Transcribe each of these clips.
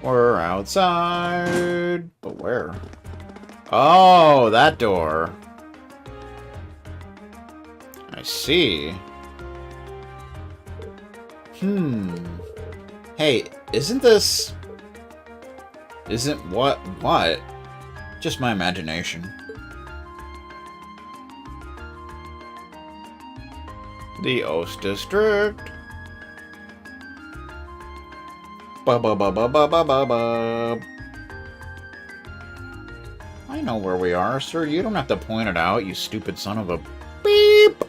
We're outside. But where? Oh, that door. I see. Hey, isn't this... Isn't what? What? Just my imagination. The Oast District. Ba ba ba ba ba ba ba ba. I know where we are, sir. You don't have to point it out, you stupid son of a beep.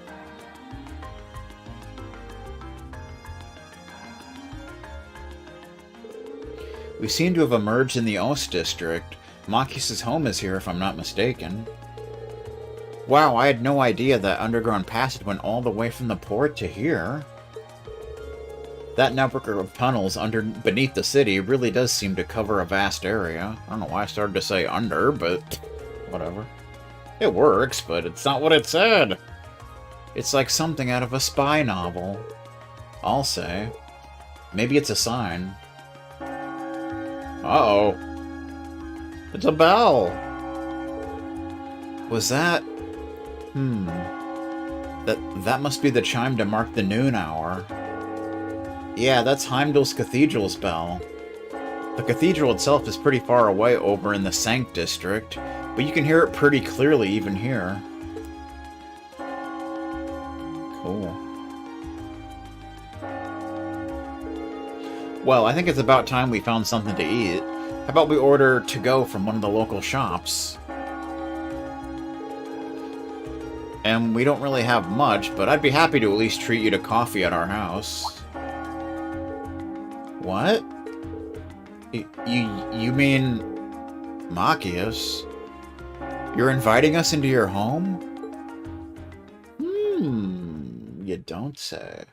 We seem to have emerged in the Oast District. Machias' home is here, if I'm not mistaken. Wow, I had no idea that underground passage went all the way from the port to here. That network of tunnels beneath the city really does seem to cover a vast area. I don't know why I started to say under, but whatever. It works, but it's not what it said. It's like something out of a spy novel. I'll say. Maybe it's a sign. Uh-oh. It's a bell. Was that... That must be the chime to mark the noon hour. Yeah, that's Heimdall's cathedral's bell. The cathedral itself is pretty far away over in the Sankt district, but you can hear it pretty clearly even here. Cool. Well, I think it's about time we found something to eat. How about we order to go from one of the local shops? And we don't really have much, but I'd be happy to at least treat you to coffee at our house. What? You mean... Machias? You're inviting us into your home? You don't say.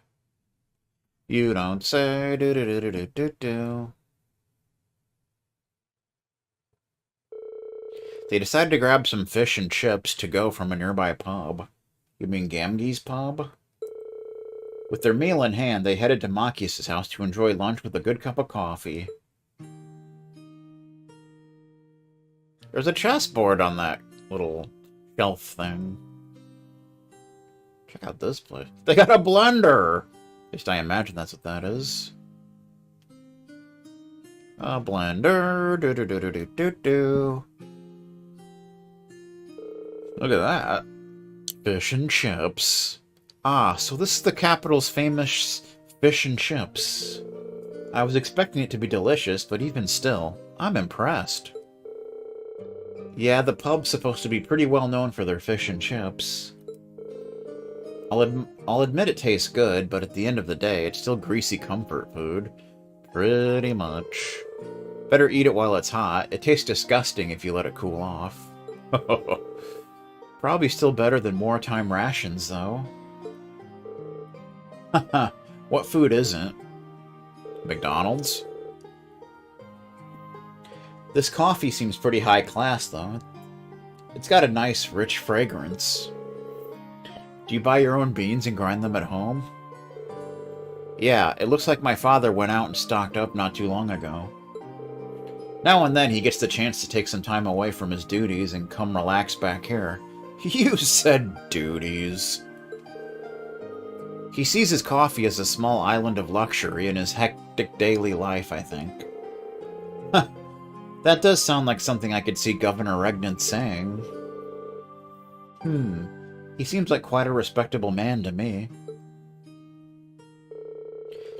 You don't say. Do-do-do-do-do-do. They decided to grab some fish and chips to go from a nearby pub. You mean Gamgee's pub? With their meal in hand, they headed to Machias' house to enjoy lunch with a good cup of coffee. There's a chessboard on that little shelf thing. Check out this place. They got a blender! At least I imagine that's what that is. A blender. Do-do-do-do-do-do-do. Look at that. Fish and chips. Ah, so this is the capital's famous fish and chips. I was expecting it to be delicious, but even still, I'm impressed. Yeah, the pub's supposed to be pretty well known for their fish and chips. I'll admit it tastes good, but at the end of the day, it's still greasy comfort food. Pretty much. Better eat it while it's hot. It tastes disgusting if you let it cool off. Probably still better than wartime rations, though. Haha, what food isn't? McDonald's? This coffee seems pretty high class, though. It's got a nice, rich fragrance. Do you buy your own beans and grind them at home? Yeah, it looks like my father went out and stocked up not too long ago. Now and then he gets the chance to take some time away from his duties and come relax back here. You said duties. He sees his coffee as a small island of luxury in his hectic daily life, I think. Huh. That does sound like something I could see Governor Regnitz saying. He seems like quite a respectable man to me.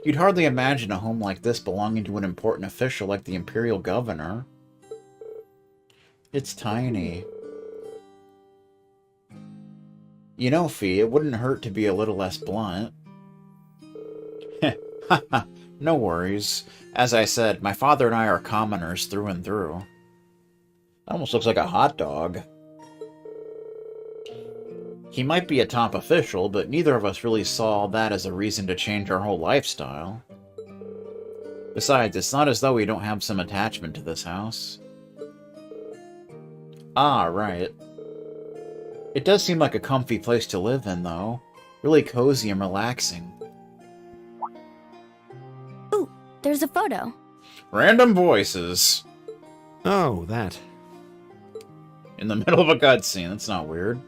You'd hardly imagine a home like this belonging to an important official like the Imperial Governor. It's tiny. You know, Fee, it wouldn't hurt to be a little less blunt. Haha, no worries. As I said, my father and I are commoners through and through. Almost looks like a hot dog. He might be a top official, but neither of us really saw that as a reason to change our whole lifestyle. Besides, it's not as though we don't have some attachment to this house. Ah, right. It does seem like a comfy place to live in, though. Really cozy and relaxing. Ooh, there's a photo. Random voices. Oh, that. In the middle of a cutscene. That's not weird.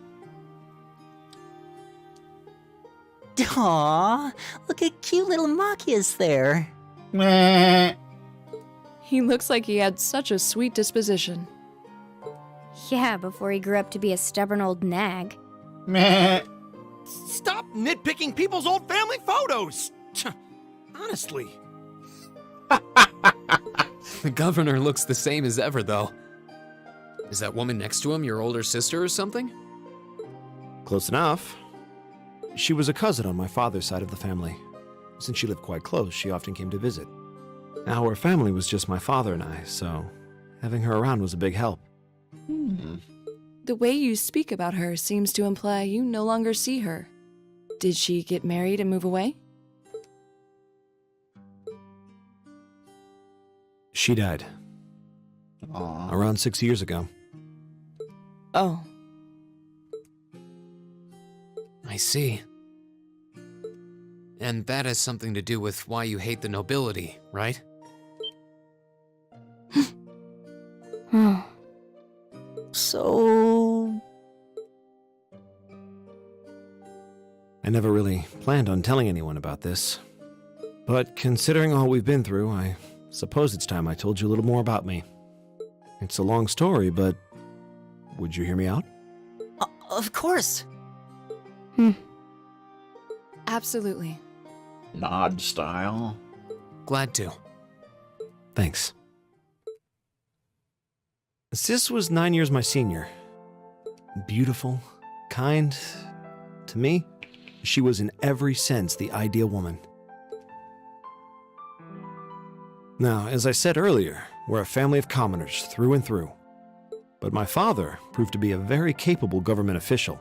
Aw, look at cute little Machias there. Meh. He looks like he had such a sweet disposition. Yeah, before he grew up to be a stubborn old nag. Meh. Stop nitpicking people's old family photos! Honestly. The governor looks the same as ever, though. Is that woman next to him your older sister or something? Close enough. She was a cousin on my father's side of the family. Since she lived quite close, she often came to visit. Our family was just my father and I, so having her around was a big help. The way you speak about her seems to imply you no longer see her. Did she get married and move away? She died Aw. around 6 years ago. Oh. I see. And that has something to do with why you hate the nobility, right? So... I never really planned on telling anyone about this. But considering all we've been through, I suppose it's time I told you a little more about me. It's a long story, but would you hear me out? Of course. Absolutely. Nod style. Glad to. Thanks. Sis was 9 years my senior. Beautiful, kind. To me, she was in every sense the ideal woman. Now, as I said earlier, we're a family of commoners through and through. But my father proved to be a very capable government official.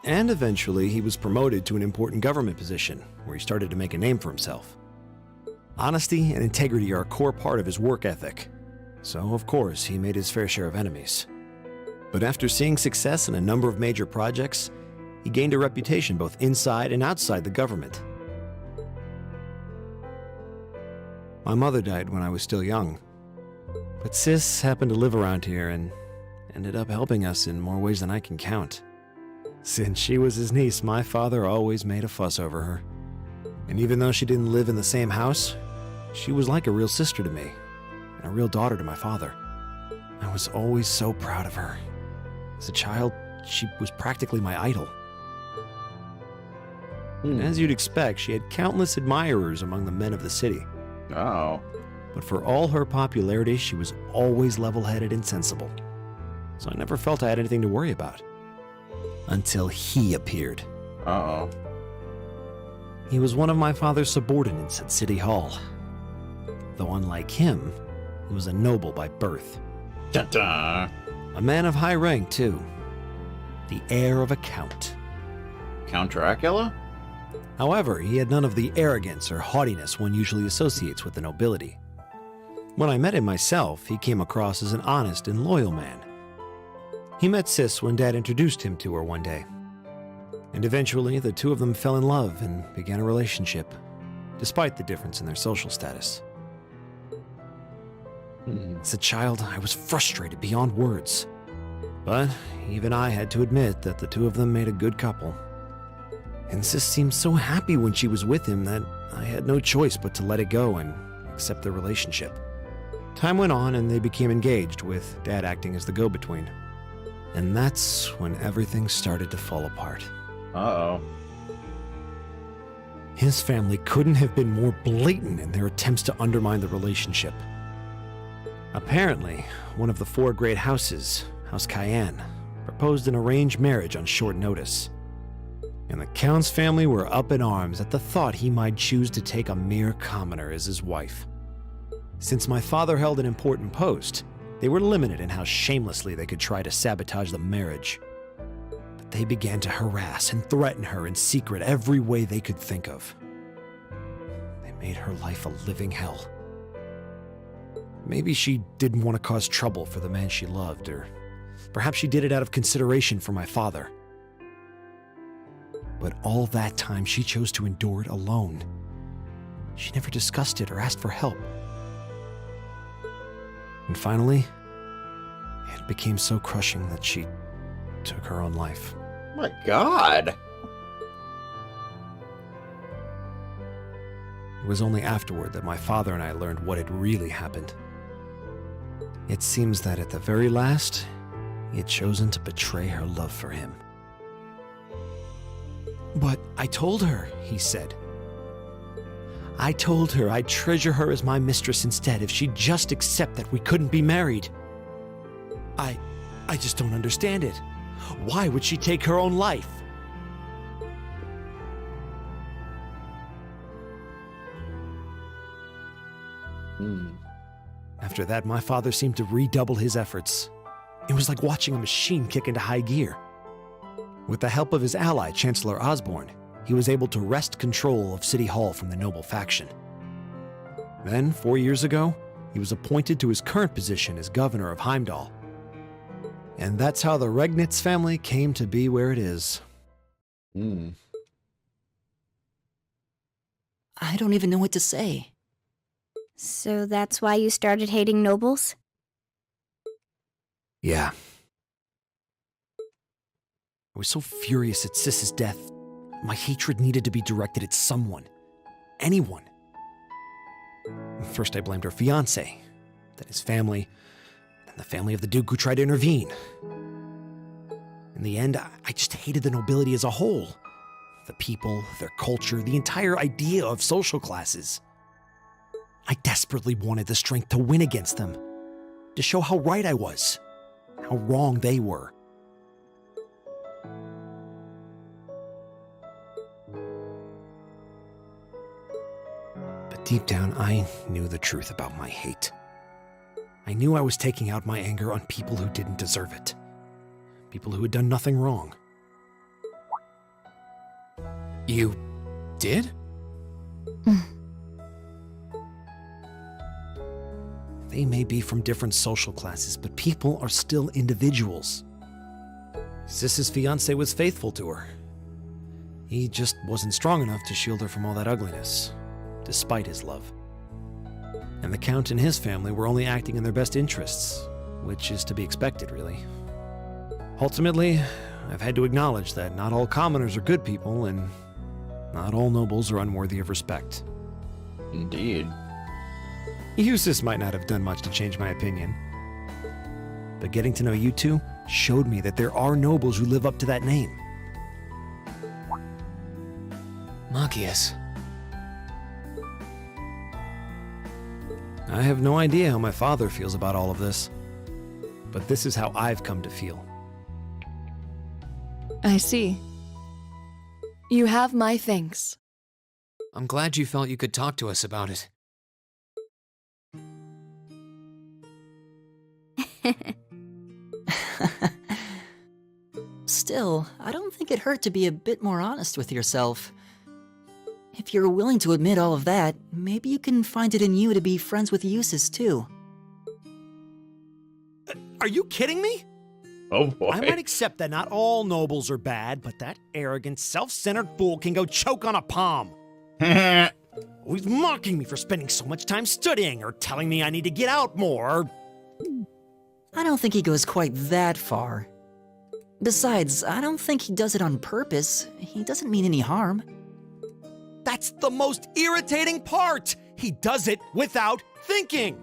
And eventually, he was promoted to an important government position, where he started to make a name for himself. Honesty and integrity are a core part of his work ethic. So, of course, he made his fair share of enemies. But after seeing success in a number of major projects, he gained a reputation both inside and outside the government. My mother died when I was still young. But Sis happened to live around here and ended up helping us in more ways than I can count. Since she was his niece, my father always made a fuss over her. And even though she didn't live in the same house, she was like a real sister to me, and a real daughter to my father. I was always so proud of her. As a child, she was practically my idol. As you'd expect, she had countless admirers among the men of the city. Oh. But for all her popularity, she was always level-headed and sensible. So I never felt I had anything to worry about. Until he appeared. Uh-oh. He was one of my father's subordinates at City Hall. Though unlike him, he was a noble by birth. Da-da. A man of high rank, too. The heir of a count. Count Dracula? However, he had none of the arrogance or haughtiness one usually associates with the nobility. When I met him myself, he came across as an honest and loyal man. He met Sis when Dad introduced him to her one day. And eventually, the two of them fell in love and began a relationship, despite the difference in their social status. As a child, I was frustrated beyond words. But even I had to admit that the two of them made a good couple. And Sis seemed so happy when she was with him that I had no choice but to let it go and accept their relationship. Time went on and they became engaged, with Dad acting as the go-between. And that's when everything started to fall apart. Uh-oh. His family couldn't have been more blatant in their attempts to undermine the relationship. Apparently, one of the four great houses, House Cayenne, proposed an arranged marriage on short notice. And the Count's family were up in arms at the thought he might choose to take a mere commoner as his wife. Since my father held an important post, they were limited in how shamelessly they could try to sabotage the marriage. But they began to harass and threaten her in secret every way they could think of. They made her life a living hell. Maybe she didn't want to cause trouble for the man she loved, or perhaps she did it out of consideration for my father. But all that time, she chose to endure it alone. She never discussed it or asked for help. And finally, it became so crushing that she took her own life. My God. It was only afterward that my father and I learned what had really happened. It seems that at the very last, he had chosen to betray her love for him. "But I told her," he said. "I told her I'd treasure her as my mistress instead if she'd just accept that we couldn't be married. I just don't understand it. Why would she take her own life?" After that, my father seemed to redouble his efforts. It was like watching a machine kick into high gear. With the help of his ally, Chancellor Osborne, he was able to wrest control of City Hall from the noble faction. Then, 4 years ago, he was appointed to his current position as governor of Heimdall. And that's how the Regnitz family came to be where it is. I don't even know what to say. So that's why you started hating nobles? Yeah. I was so furious at Sis's death. My hatred needed to be directed at someone. Anyone. First I blamed her fiancé, then his family, and the family of the Duke who tried to intervene. In the end, I just hated the nobility as a whole. The people, their culture, the entire idea of social classes. I desperately wanted the strength to win against them, to show how right I was, how wrong they were. But deep down, I knew the truth about my hate. I knew I was taking out my anger on people who didn't deserve it. People who had done nothing wrong. You did? They may be from different social classes, but people are still individuals. Sis's fiancé was faithful to her. He just wasn't strong enough to shield her from all that ugliness, despite his love. And the Count and his family were only acting in their best interests, which is to be expected, really. Ultimately, I've had to acknowledge that not all commoners are good people, and not all nobles are unworthy of respect. Indeed. Eustace might not have done much to change my opinion, but getting to know you two showed me that there are nobles who live up to that name. Machias. I have no idea how my father feels about all of this, but this is how I've come to feel. I see. You have my thanks. I'm glad you felt you could talk to us about it. Still, I don't think it hurt to be a bit more honest with yourself. If you're willing to admit all of that, maybe you can find it in you to be friends with Eustace too. Are you kidding me? Oh boy. I might accept that not all nobles are bad, but that arrogant, self-centered fool can go choke on a palm. He's mocking me for spending so much time studying, or telling me I need to get out more. I don't think he goes quite that far. Besides, I don't think he does it on purpose. He doesn't mean any harm. That's the most irritating part! He does it without thinking!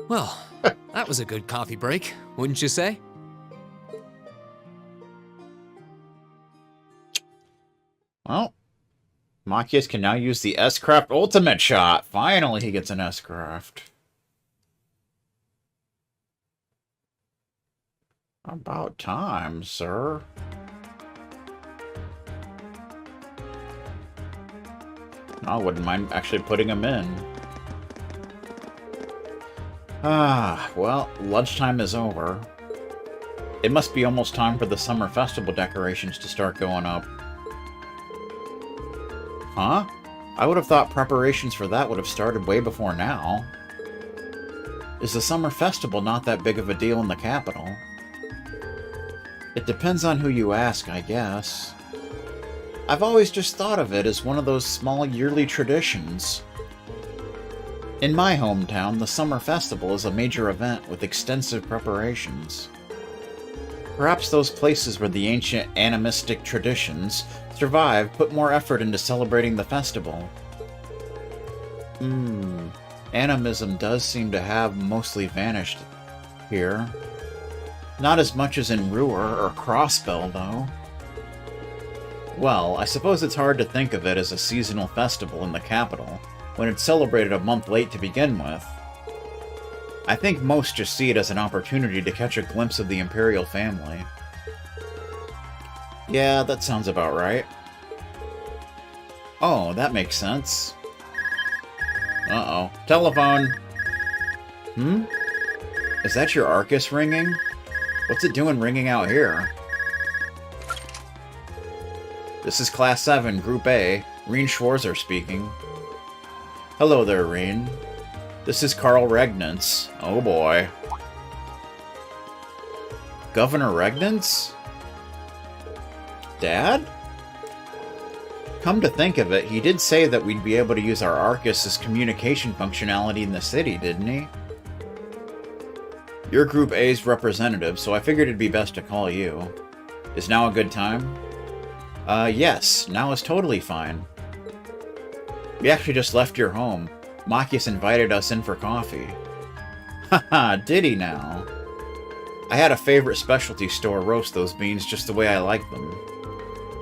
Well, that was a good coffee break, wouldn't you say? Well, Machias can now use the S-Craft Ultimate Shot. Finally, he gets an S-Craft. About time, sir. I wouldn't mind actually putting him in. Well, lunchtime is over. It must be almost time for the summer festival decorations to start going up. Huh? I would have thought preparations for that would have started way before now. Is the summer festival not that big of a deal in the capital? It depends on who you ask, I guess. I've always just thought of it as one of those small yearly traditions. In my hometown, the summer festival is a major event with extensive preparations. Perhaps those places where the ancient animistic traditions survive put more effort into celebrating the festival. Animism does seem to have mostly vanished here. Not as much as in Ruhr or Crossbell, though. Well, I suppose it's hard to think of it as a seasonal festival in the capital, when it's celebrated a month late to begin with. I think most just see it as an opportunity to catch a glimpse of the Imperial family. Yeah, that sounds about right. Oh, that makes sense. Uh-oh. Telephone! Is that your Arcus ringing? What's it doing ringing out here? This is Class 7, Group A. Reen Schwarzer speaking. Hello there, Reen. This is Carl Regnitz. Oh boy. Governor Regnitz? Dad? Come to think of it, he did say that we'd be able to use our Arcus as communication functionality in the city, didn't he? You're Group A's representative, so I figured it'd be best to call you. Is now a good time? Yes, now is totally fine. We actually just left your home. Machias invited us in for coffee. Haha, did he now? I had a favorite specialty store roast those beans just the way I like them.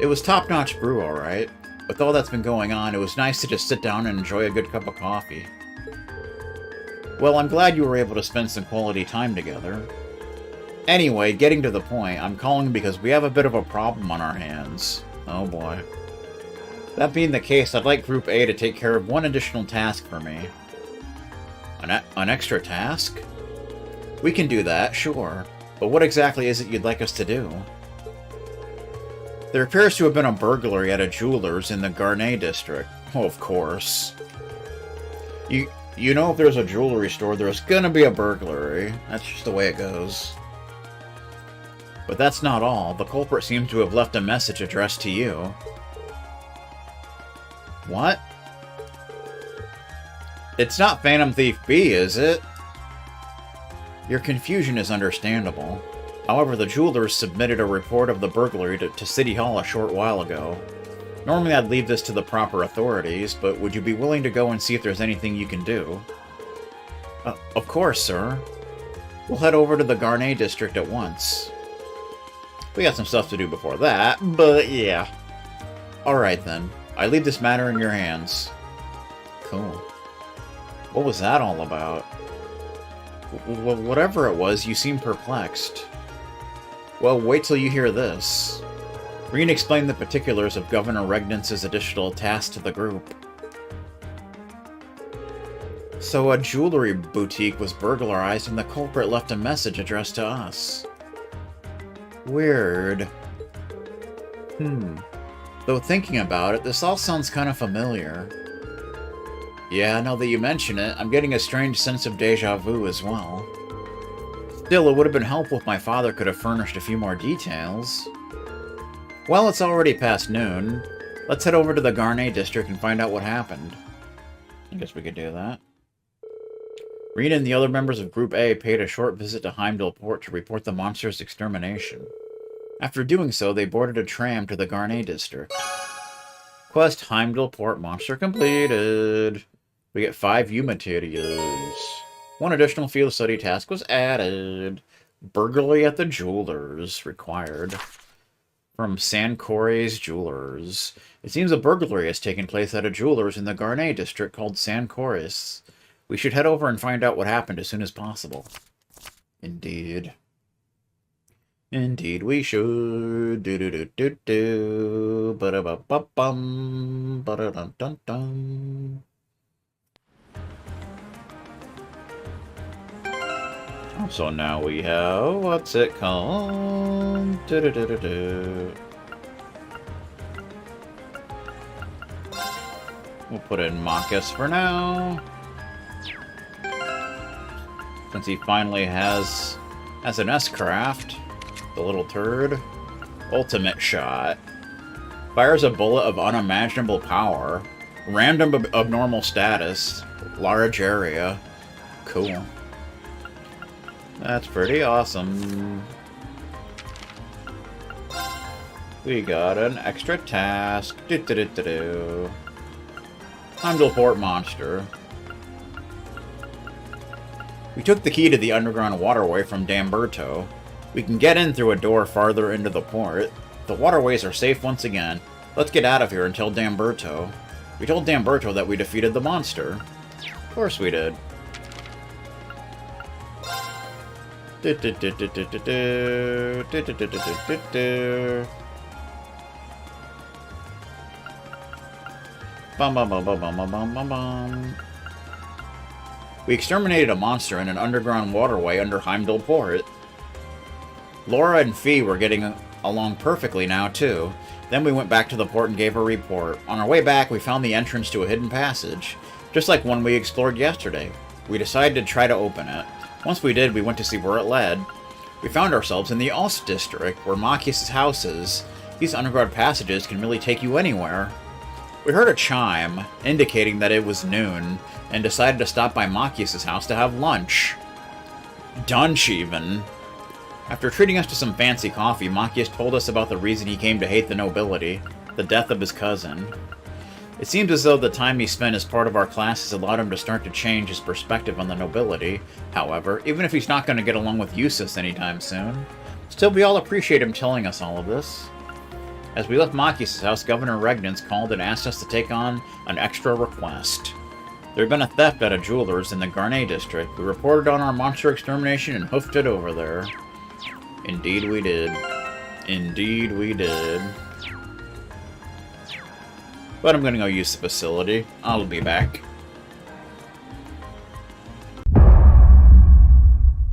It was top-notch brew, alright. With all that's been going on, it was nice to just sit down and enjoy a good cup of coffee. Well, I'm glad you were able to spend some quality time together. Anyway, getting to the point, I'm calling because we have a bit of a problem on our hands. Oh boy. That being the case, I'd like Group A to take care of one additional task for me. An extra task? We can do that, sure. But what exactly is it you'd like us to do? There appears to have been a burglary at a jeweler's in the Garnet district. Oh, of course. You know if there's a jewelry store, there's gonna be a burglary. That's just the way it goes. But that's not all. The culprit seems to have left a message addressed to you. What? It's not Phantom Thief B, is it? Your confusion is understandable. However, the jewelers submitted a report of the burglary to City Hall a short while ago. Normally I'd leave this to the proper authorities, but would you be willing to go and see if there's anything you can do? Of course, sir. We'll head over to the Garnet district at once. We got some stuff to do before that, but yeah. Alright then. I leave this matter in your hands. Cool. What was that all about? Whatever it was, you seem perplexed. Well, wait till you hear this. Reen explained the particulars of Governor Regnitz's additional task to the group. So a jewelry boutique was burglarized and the culprit left a message addressed to us. Weird. Though thinking about it, this all sounds kind of familiar. Yeah, now that you mention it, I'm getting a strange sense of déjà vu as well. Still, it would have been helpful if my father could have furnished a few more details. Well, it's already past noon. Let's head over to the Garnet district and find out what happened. I guess we could do that. Rena and the other members of Group A paid a short visit to Heimdall Port to report the monster's extermination. After doing so, they boarded a tram to the Garnet district. Quest Heimdall Port monster completed. We get 5 U materials. 1 additional field study task was added. Burglary at the Jewelers required. From Sancore's Jewelers. It seems a burglary has taken place at a jeweler's in the Garnet district called Sancore's. We should head over and find out what happened as soon as possible. Indeed. Indeed we should. Do-do-do-do-do. Ba-da-ba-ba-bum. Ba-da-dun-dun-dun. So now we have, what's it called? Do-do-do-do-do. We'll put in Machias for now. Since he finally has an S-craft, the little turd. Ultimate shot. Fires a bullet of unimaginable power. Random abnormal status. Large area. Cool. That's pretty awesome. We got an extra task. Time to report monster. We took the key to the underground waterway from Damberto. We can get in through a door farther into the port. The waterways are safe once again. Let's get out of here and tell Damberto. We told Damberto that we defeated the monster. Of course we did. Bum bum bum bum bum bum bum bum bum. We exterminated a monster in an underground waterway under Heimdall Port. Laura and Fee were getting along perfectly now, too. Then we went back to the port and gave a report. On our way back, we found the entrance to a hidden passage, just like one we explored yesterday. We decided to try to open it. Once we did, we went to see where it led. We found ourselves in the Ost district, where Machias' house is. These underground passages can really take you anywhere. We heard a chime, indicating that it was noon, and decided to stop by Machias' house to have lunch. Dunch, even. After treating us to some fancy coffee, Machias told us about the reason he came to hate the nobility, the death of his cousin. It seems as though the time he spent as part of our class has allowed him to start to change his perspective on the nobility. However, even if he's not going to get along with Eustace anytime soon, still we all appreciate him telling us all of this. As we left Machias' house, Governor Regnitz called and asked us to take on an extra request. There had been a theft at a jeweler's in the Garnet district. We reported on our monster extermination and hoofed it over there. Indeed we did. Indeed we did. But I'm gonna go use the facility. I'll be back.